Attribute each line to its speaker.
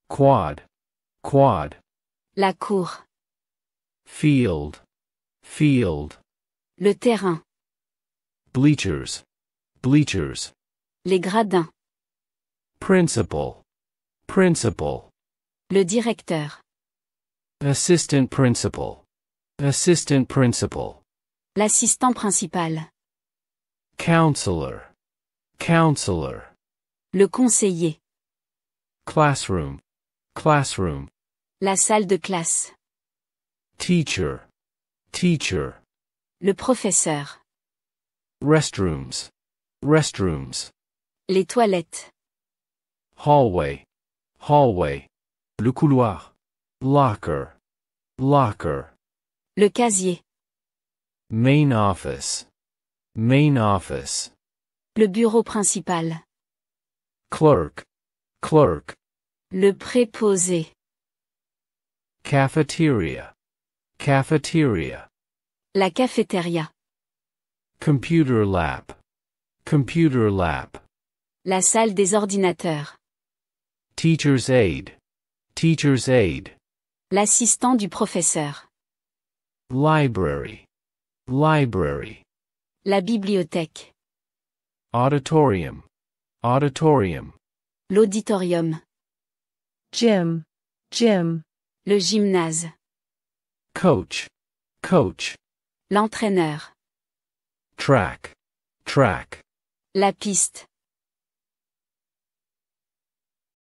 Speaker 1: quad, quad.
Speaker 2: La cour.
Speaker 1: Field, field.
Speaker 2: Le terrain.
Speaker 1: Bleachers, bleachers.
Speaker 2: Les gradins.
Speaker 1: Principal, principal.
Speaker 2: Le directeur.
Speaker 1: Assistant principal, assistant principal.
Speaker 2: L'assistant principal.
Speaker 1: Counselor, counselor.
Speaker 2: Le conseiller.
Speaker 1: Classroom, classroom.
Speaker 2: La salle de classe.
Speaker 1: Teacher, teacher.
Speaker 2: Le professeur.
Speaker 1: Restrooms, restrooms.
Speaker 2: Les toilettes.
Speaker 1: Hallway, hallway. Le couloir. Locker, locker.
Speaker 2: Le casier.
Speaker 1: Main office, main office.
Speaker 2: Le bureau principal.
Speaker 1: Clerk, clerk.
Speaker 2: Le préposé.
Speaker 1: Cafeteria, cafeteria.
Speaker 2: La cafétéria.
Speaker 1: Computer lab, computer lab.
Speaker 2: La salle des ordinateurs.
Speaker 1: Teacher's aide, teacher's aide.
Speaker 2: L'assistant du professeur.
Speaker 1: Library, library.
Speaker 2: La bibliothèque.
Speaker 1: Auditorium, auditorium.
Speaker 2: L'auditorium.
Speaker 3: Gym, gym.
Speaker 2: Le gymnase.
Speaker 1: Coach, coach.
Speaker 2: L'entraîneur.
Speaker 1: Track, track.
Speaker 2: La piste.